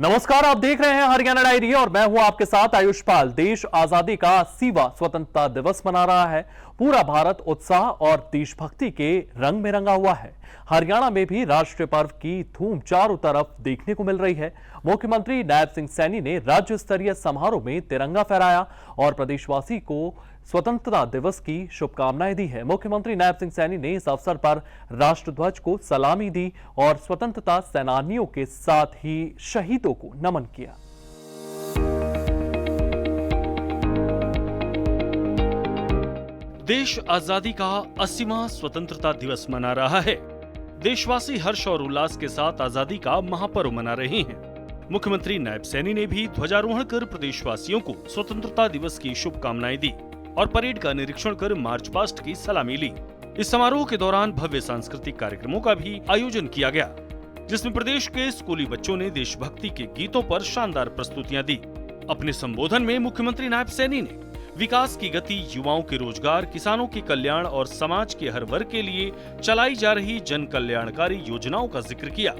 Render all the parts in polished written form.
नमस्कार, आप देख रहे हैं हरियाणा डायरी और मैं हूं आपके साथ आयुष पाल। देश आजादी का 80वां स्वतंत्रता दिवस मना रहा है। पूरा भारत उत्साह और देशभक्ति के रंग में रंगा हुआ है। हरियाणा में भी राष्ट्रीय पर्व की धूम चारों तरफ देखने को मिल रही है। मुख्यमंत्री नायब सिंह सैनी ने राज्य स्तरीय समारोह में तिरंगा फहराया और प्रदेशवासी को स्वतंत्रता दिवस की शुभकामनाएं दी है। मुख्यमंत्री नायब सिंह सैनी ने इस अवसर पर राष्ट्रध्वज को सलामी दी और स्वतंत्रता सेनानियों के साथ ही शहीदों को नमन किया। देश आजादी का 80वां स्वतंत्रता दिवस मना रहा है। देशवासी हर्ष और उल्लास के साथ आजादी का महापर्व मना रहे हैं। मुख्यमंत्री नायब सैनी ने भी ध्वजारोहण कर प्रदेशवासियों को स्वतंत्रता दिवस की शुभकामनाएं दी और परेड का निरीक्षण कर मार्च पास्ट की सलामी ली। इस समारोह के दौरान भव्य सांस्कृतिक कार्यक्रमों का भी आयोजन किया गया, जिसमें प्रदेश के स्कूली बच्चों ने देशभक्ति के गीतों पर शानदार प्रस्तुतियां दी। अपने संबोधन में मुख्यमंत्री नायब सैनी ने विकास की गति, युवाओं के रोजगार, किसानों के कल्याण और समाज के हर वर्ग के लिए चलाई जा रही जन कल्याणकारी योजनाओं का जिक्र किया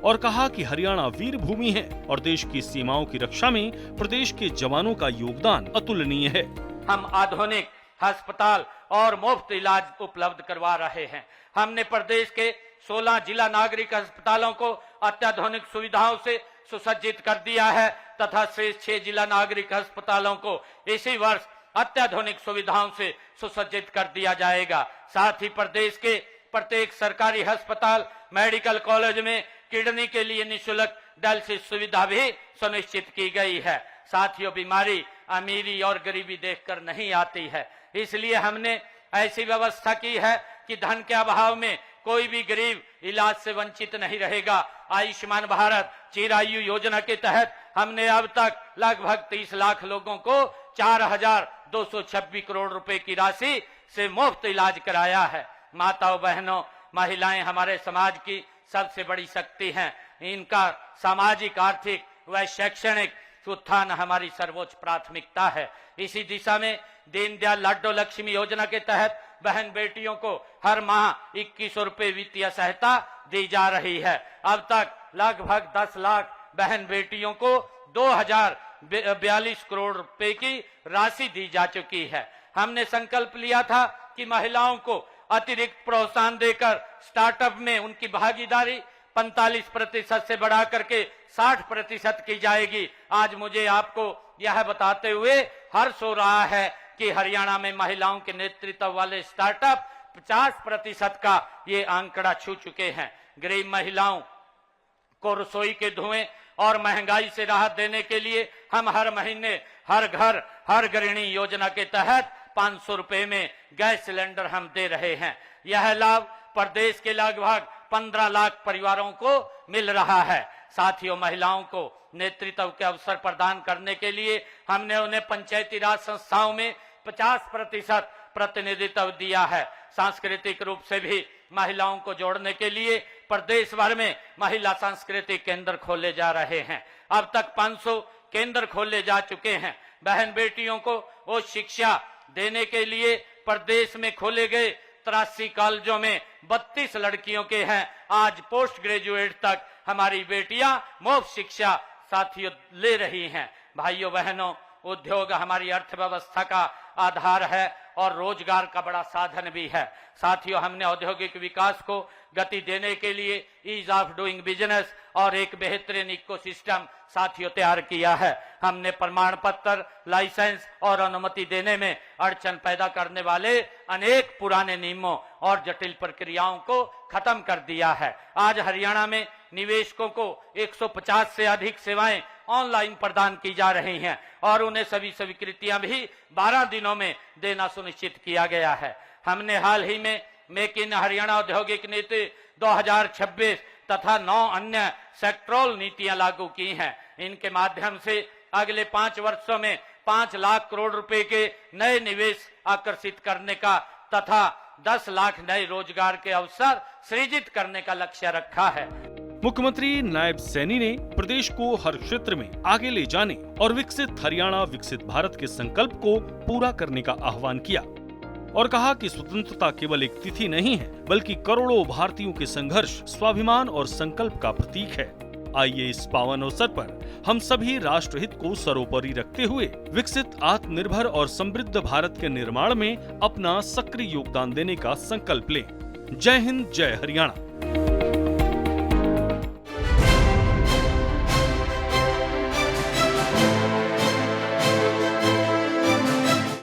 और कहा कि हरियाणा वीर भूमि है और देश की सीमाओं की रक्षा में प्रदेश के जवानों का योगदान अतुलनीय है। हम आधुनिक अस्पताल और मुफ्त इलाज उपलब्ध करवा रहे हैं। हमने प्रदेश के 16 जिला नागरिक अस्पतालों को अत्याधुनिक सुविधाओं से सुसज्जित कर दिया है तथा शेष 6 जिला नागरिक अस्पतालों को इसी वर्ष अत्याधुनिक सुविधाओं से सुसज्जित कर दिया जाएगा। साथ ही प्रदेश के प्रत्येक सरकारी अस्पताल, मेडिकल कॉलेज में किडनी के लिए निःशुल्क डायलिसिस सुविधा भी सुनिश्चित की गई है। साथियों, बीमारी अमीरी और गरीबी देखकर नहीं आती है, इसलिए हमने ऐसी व्यवस्था की है कि धन के अभाव में कोई भी गरीब इलाज से वंचित नहीं रहेगा। आयुष्मान भारत चिरायु योजना के तहत हमने अब तक लगभग 30 लाख लोगों को 4,226 करोड़ रुपए की राशि से मुफ्त इलाज कराया है। माताओं, बहनों, महिलाएं हमारे समाज की सबसे बड़ी शक्ति हैं। इनका सामाजिक, आर्थिक व शैक्षणिक उत्थान हमारी सर्वोच्च प्राथमिकता है। इसी दिशा में दीनदयाल लाडो लक्ष्मी योजना के तहत बहन बेटियों को हर माह 2100 रुपए वित्तीय सहायता दी जा रही है। अब तक लगभग 10 लाख बहन बेटियों को 2042 करोड़ रुपए की राशि दी जा चुकी है। हमने संकल्प लिया था कि महिलाओं को अतिरिक्त प्रोत्साहन देकर स्टार्टअप में उनकी भागीदारी 45% से बढ़ा करके 60% की जाएगी। आज मुझे आपको यह बताते हुए हर्ष हो रहा है कि हरियाणा में महिलाओं के नेतृत्व वाले स्टार्टअप 50% का ये आंकड़ा छू चुके हैं। गरीब महिलाओं को रसोई के धुएं और महंगाई से राहत देने के लिए हम हर महीने हर घर हर गृहिणी योजना के तहत 500 रुपए में गैस सिलेंडर हम दे रहे हैं। यह लाभ प्रदेश के लगभग 15 लाख परिवारों को मिल रहा है। साथियों, महिलाओं को नेतृत्व के अवसर प्रदान करने के लिए हमने उन्हें पंचायती राज संस्थाओं में 50% प्रतिनिधित्व दिया है। सांस्कृतिक रूप से भी महिलाओं को जोड़ने के लिए प्रदेश भर में महिला सांस्कृतिक केंद्र खोले जा रहे हैं। अब तक 500 केंद्र खोले जा चुके हैं। बहन बेटियों को वो शिक्षा देने के लिए प्रदेश में खोले गए 83 कॉलेजों में 32 लड़कियों के हैं। आज पोस्ट ग्रेजुएट तक हमारी बेटियां मुफ्त शिक्षा साथियों ले रही हैं। भाइयों बहनों, उद्योग हमारी अर्थव्यवस्था का आधार है और रोजगार का बड़ा साधन भी है। साथियों, हमने औद्योगिक विकास को गति देने के लिए ईज ऑफ डूइंग बिजनेस और एक बेहतरीन इकोसिस्टम साथियों तैयार किया है। हमने प्रमाण पत्र, लाइसेंस और अनुमति देने में अड़चन पैदा करने वाले अनेक पुराने नियमों और जटिल प्रक्रियाओं को खत्म कर दिया है। आज हरियाणा में निवेशकों को 150 से अधिक सेवाएं ऑनलाइन प्रदान की जा रही हैं और उन्हें सभी स्वीकृतियां भी 12 दिनों में देना सुनिश्चित किया गया है। हमने हाल ही में मेक इन हरियाणा औद्योगिक नीति 2026 तथा 9 अन्य सेक्टरल नीतियां लागू की हैं। इनके माध्यम से अगले 5 वर्षों में 5 लाख करोड़ रुपए के नए निवेश आकर्षित करने का तथा 10 लाख नए रोजगार के अवसर सृजित करने का लक्ष्य रखा है। मुख्यमंत्री नायब सैनी ने प्रदेश को हर क्षेत्र में आगे ले जाने और विकसित हरियाणा विकसित भारत के संकल्प को पूरा करने का आह्वान किया और कहा कि स्वतंत्रता केवल एक तिथि नहीं है, बल्कि करोड़ों भारतीयों के संघर्ष, स्वाभिमान और संकल्प का प्रतीक है। आइए इस पावन अवसर पर हम सभी राष्ट्रहित को सर्वोपरि रखते हुए विकसित, आत्मनिर्भर और समृद्ध भारत के निर्माण में अपना सक्रिय योगदान देने का संकल्प लें। जय हिंद, जय हरियाणा।